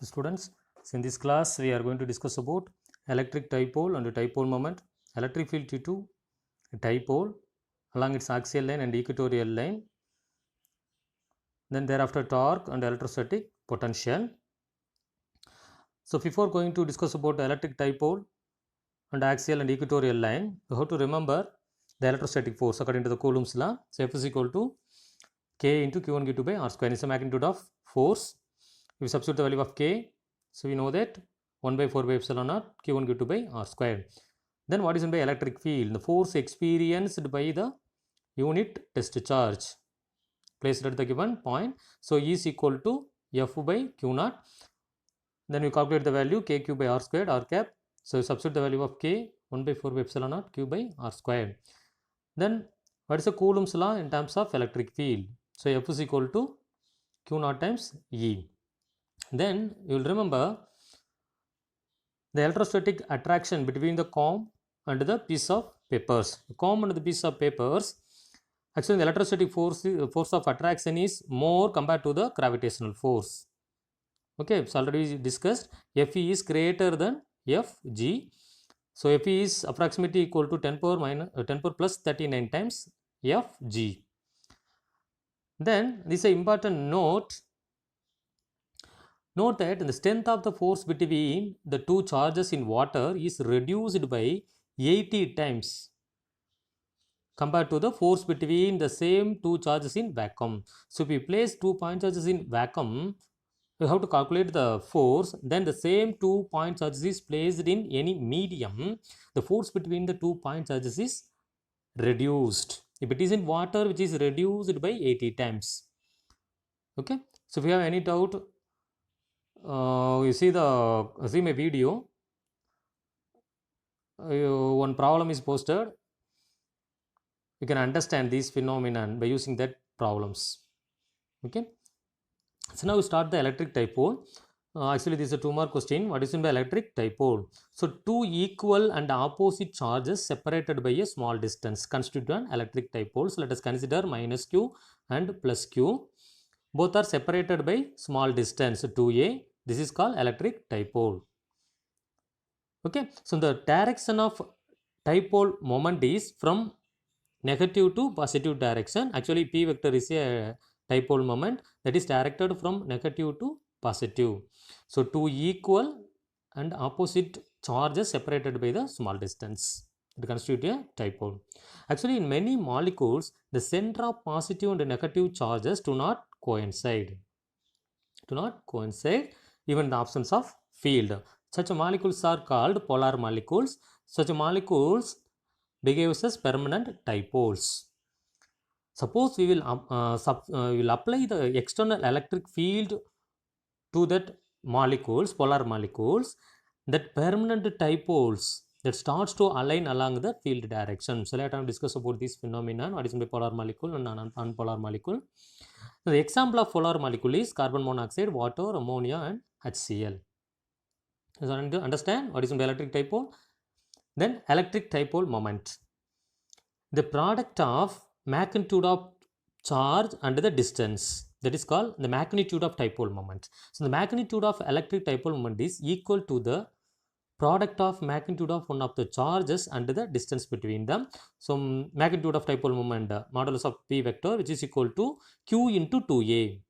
So students, in this class we are going to discuss about electric dipole and dipole moment, electric field T2, dipole along its axial line and equatorial line, then thereafter torque and electrostatic potential. So before going to discuss about the electric dipole and axial and equatorial line, you have to remember the electrostatic force according to the Coulomb's law. So F is equal to K into Q1 Q2 by R square is the magnitude of force. If we substitute the value of K, so we know that 1 by 4 by epsilon naught Q1 Q2 by R square. Then what is meant by electric field? The force experienced by the unit test charge placed at the given point. So E is equal to F by Q naught. Then we calculate the value KQ by R squared R cap. So substitute the value of K 1 by 4 by epsilon naught Q by R squared. Then what is the Coulomb's law in terms of electric field? So F is equal to Q naught times E. Then you will remember the electrostatic attraction between the comb and the piece of papers. The comb and the piece of papers, actually the electrostatic force of attraction is more compared to the gravitational force. Okay, it's already discussed. Fe is greater than Fg. So Fe is approximately equal to 10 power plus 39 times Fg. Then this is an important note. Note that the strength of the force between the two charges in water is reduced by 80 times compared to the force between the same two charges in vacuum. So if we place 2 point charges in vacuum, we have to calculate the force. Then the same 2 point charges is placed in any medium, the force between the 2 point charges is reduced. If it is in water, which is reduced by 80 times. Okay. So if you have any doubt, you see my video. One problem is posted. You can understand this phenomenon by using that problems. Okay. So now we start the electric dipole. Actually, this is a 2-mark question. What is meant by electric dipole? So two equal and opposite charges separated by a small distance constitute an electric dipole. So let us consider minus q and plus q. Both are separated by small distance 2a. This is called electric dipole. Okay. So the direction of dipole moment is from negative to positive direction. Actually, P vector is a dipole moment that is directed from negative to positive. So two equal and opposite charges separated by the small distance, it constitutes a dipole. Actually, in many molecules, the center of positive and negative charges do not coincide. Even in the absence of field. Such molecules are called polar molecules. Such molecules behaves as permanent dipoles. Suppose we will apply the external electric field to that molecules, polar molecules, that permanent dipoles that starts to align along the field direction. So later on discuss about this phenomenon, what is the polar molecule and unpolar molecule. So the example of polar molecule is carbon monoxide, water, ammonia and HCl. So understand what is the electric dipole? Then electric dipole moment. The product of magnitude of charge and the distance, that is called the magnitude of dipole moment. So the magnitude of electric dipole moment is equal to the product of magnitude of one of the charges and the distance between them. So magnitude of dipole moment, modulus of P vector, which is equal to Q into 2a.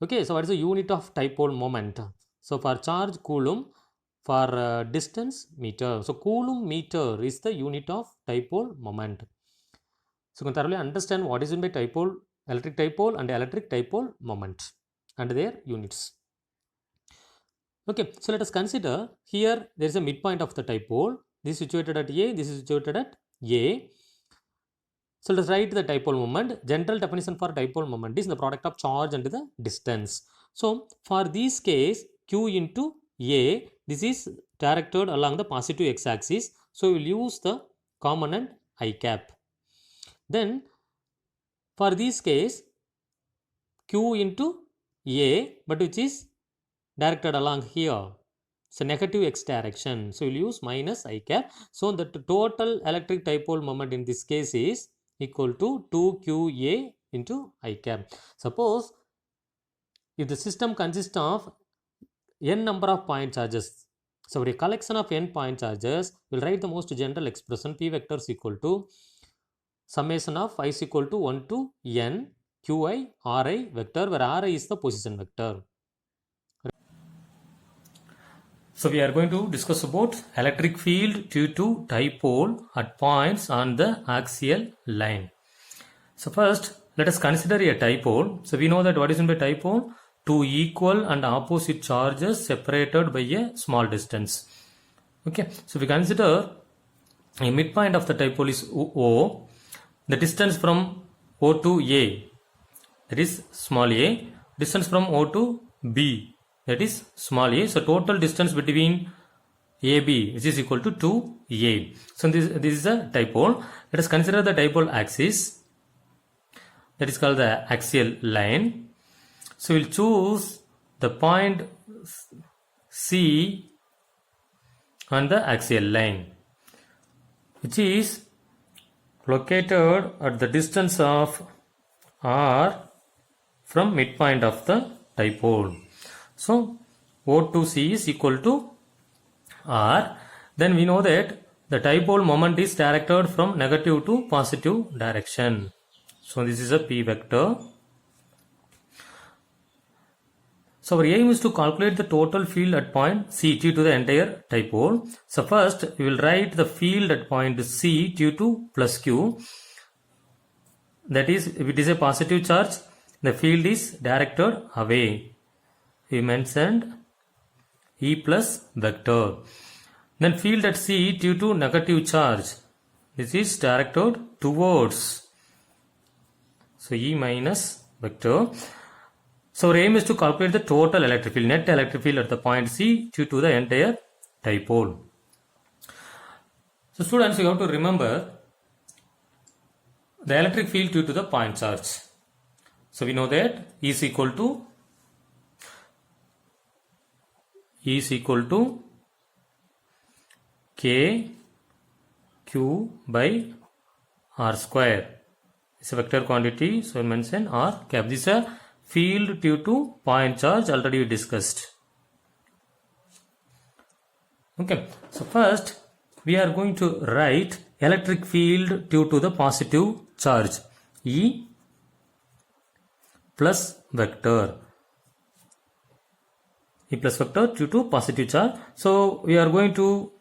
Okay, so what is the unit of dipole moment? So for charge, coulomb. For distance, meter. So coulomb meter is the unit of dipole moment. So you can thoroughly understand what is meant by dipole, electric dipole and electric dipole moment and their units. Okay, so let us consider here there is a midpoint of the dipole. This is situated at A, this is situated at A. So let us write the dipole moment. General definition for dipole moment is the product of charge and the distance. So for this case, Q into A, this is directed along the positive x-axis. So we will use the component I cap. Then for this case, Q into A, but which is directed along here. So negative x direction. So we will use minus I cap. So the total electric dipole moment in this case is equal to 2qa into I cap. Suppose if the system consists of n number of point charges. So a collection of n point charges, we'll write the most general expression p vector is equal to summation of I is equal to 1 to n qi ri vector, where ri is the position vector. So we are going to discuss about electric field due to dipole at points on the axial line. So first, let us consider a dipole. So we know that what is meant by dipole? Two equal and opposite charges separated by a small distance. Okay, so we consider a midpoint of the dipole is O. The distance from O to A, that is small a. Distance from O to B, that is small a. So total distance between AB, which is equal to 2a. So this is a dipole. Let us consider the dipole axis, that is called the axial line. So we'll choose the point C on the axial line, which is located at the distance of R from midpoint of the dipole. So O to C is equal to R. Then we know that the dipole moment is directed from negative to positive direction. So this is a P vector. So our aim is to calculate the total field at point C due to the entire dipole. So first we will write the field at point C due to plus Q. That is, if it is a positive charge, the field is directed away. We mentioned E plus vector. Then field at C due to negative charge, this is directed towards. So E minus vector. So our aim is to calculate the total electric field, net electric field at the point C due to the entire dipole. So students, you have to remember the electric field due to the point charge. So we know that E is equal to K Q by R square. It's a vector quantity, so I mention R cap. This is a field due to point charge, already we discussed. Okay, so first we are going to write electric field due to the positive charge, E plus vector. E plus vector due to positive charge. So we are going to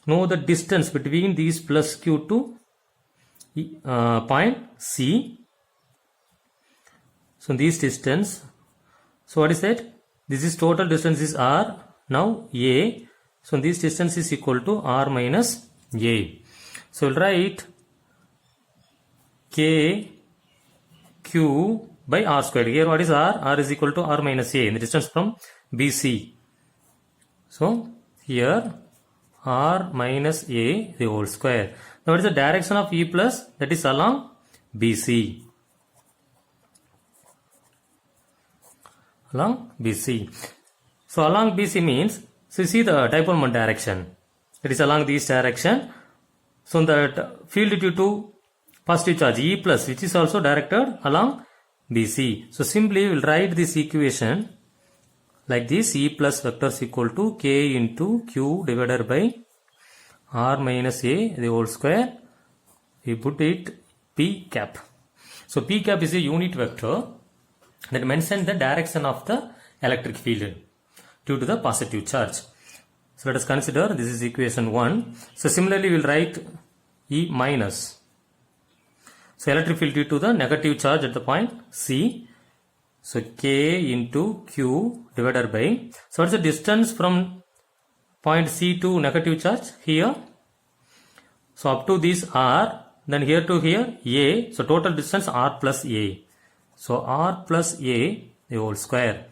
know the distance between these plus Q to point C. So this distance, so what is that? This is total distance is R, now A. So this distance is equal to R minus A. So we'll write K Q by R squared. Here what is R? R is equal to R minus A, the distance from BC. So here R minus A the whole square. Now what is the direction of E plus? That is along BC. Along BC. So along BC means, so you see the dipole moment direction. It is along this direction. So that field due to positive charge E plus, which is also directed along BC. So simply we will write this equation like this: E plus vector is equal to K into Q divided by R minus A the whole square. We put it P cap. So P cap is a unit vector that mentions the direction of the electric field due to the positive charge. So let us consider this is equation 1. So similarly we will write E minus. So electric field due to the negative charge at the point C. So K into Q divided by, so what is the distance from point C to negative charge? Here. So up to this R, then here to here A. So total distance R plus A. So R plus A the whole square.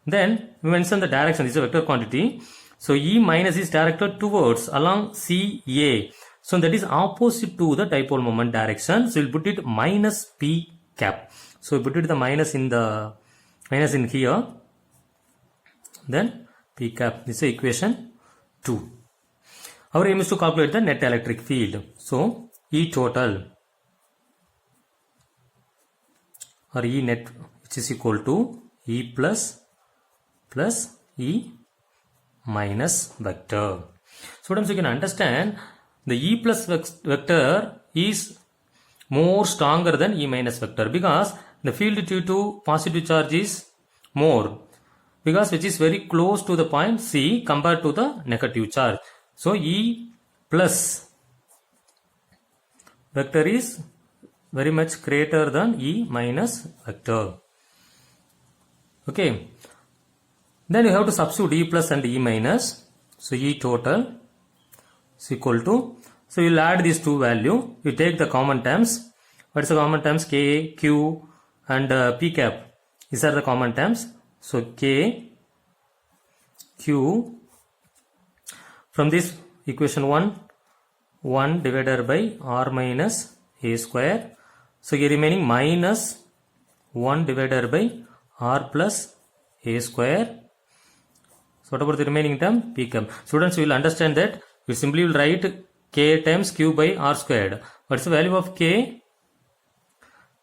Then we mention the direction. This is a vector quantity. So E minus is directed towards along CA. So that is opposite to the dipole moment direction. So we'll put it minus P cap. So we put it the minus in here. Then P cap. This is equation 2. Our aim is to calculate the net electric field. So E total or E net, which is equal to E plus E minus vector. Students, you can understand the E plus vector is more stronger than E minus vector because the field due to positive charge is more, because which is very close to the point C compared to the negative charge. So E plus vector is very much greater than E minus vector. Okay, then you have to substitute E plus and E minus. So E total is equal to, so you will add these two value, you take the common terms. What is the common terms? K, Q and P cap. These are the common terms. So K, Q, from this equation 1 divided by R minus A square. So here remaining minus 1 divided by R plus A square. So what about the remaining term? P cap. Students, you will understand that we simply will write K times Q by R squared. What is the value of K?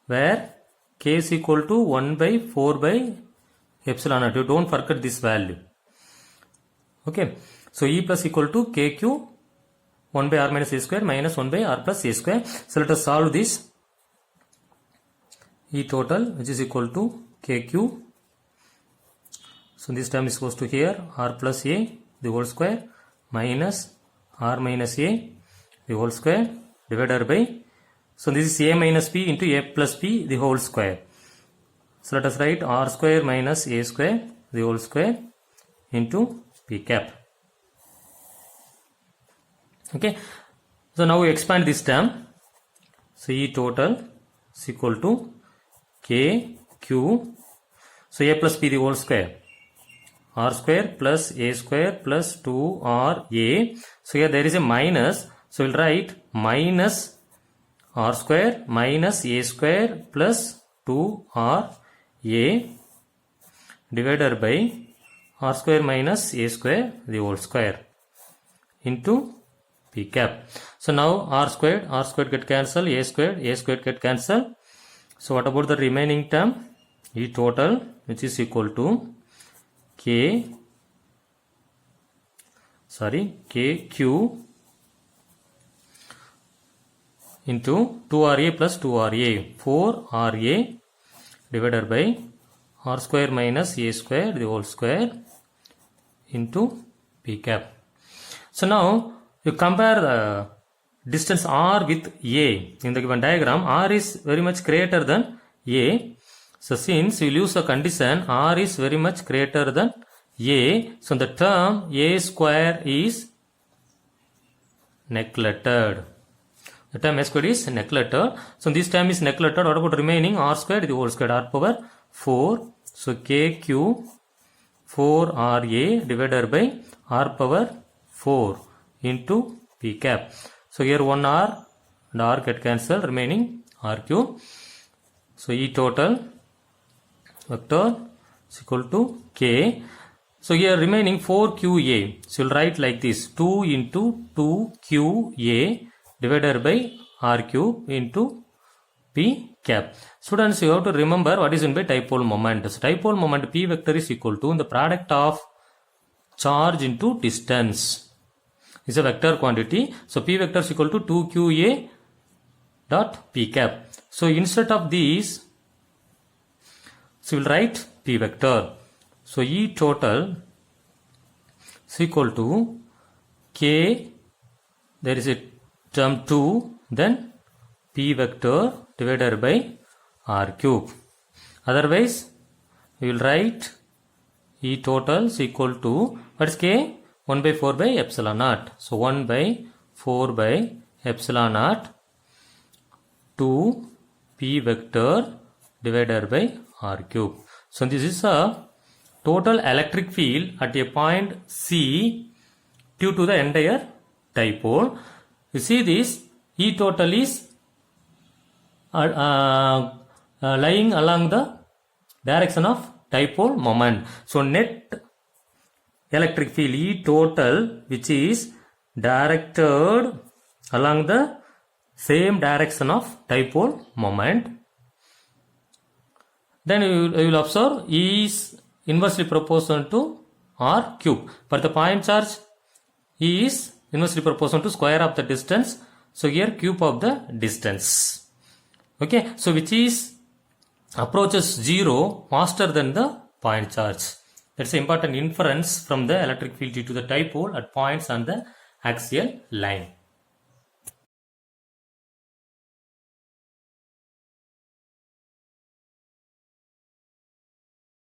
Where K is equal to 1 by 4 by epsilon naught. You don't forget this value. Okay. So E plus equal to KQ 1 by R minus A square minus 1 by R plus A square. So let us solve this. E total, which is equal to KQ. So this term is supposed to here R plus A the whole square minus R minus A the whole square divided by, so this is A minus P into A plus P the whole square. So let us write R square minus A square the whole square into P cap. Okay. So now we expand this term. So E total is equal to K Q. So A plus P the whole square. R square plus A square plus 2RA. So here there is a minus. So we'll write minus R square minus A square plus 2RA divided by R square minus A square the whole square into P cap. So now R squared get cancelled, A squared get cancelled. So what about the remaining term? E total, which is equal to KQ into 2RA plus 2RA, 4RA divided by R square minus A square the whole square into P cap. So now you compare the distance R with A. In the given diagram, R is very much greater than A. So since we use the condition R is very much greater than A, so the term A square is neglected. The term A square is neglected. So this term is neglected. What about remaining? R square the whole square, R power 4. So KQ 4RA divided by R power 4 into P cap. So here 1 R and R get cancelled, remaining R cube. So E total vector is equal to K. So here remaining 4QA. So you'll write like this, 2 into 2QA divided by R cube into P cap. Students, you have to remember what is meant by dipole moment. So dipole moment P vector is equal to the product of charge into distance. Is a vector quantity. So P vector is equal to 2QA dot P cap. So instead of these, so we'll write P vector. So E total is equal to K, there is a term 2, then P vector divided by R cube. Otherwise, we will write E total is equal to, what is K? 1 by 4 by epsilon naught. So 1 by 4 by epsilon naught 2 P vector divided by R cube. So this is a total electric field at a point C due to the entire dipole. You see this E total is lying along the direction of dipole moment. So net electric field E total, which is directed along the same direction of dipole moment. Then you will observe E is inversely proportional to or cube. For the point charge, E is inversely proportional to square of the distance. So here cube of the distance. Okay, so which is approaches 0 faster than the point charge. That's the important inference from the electric field due to the dipole at points on the axial line.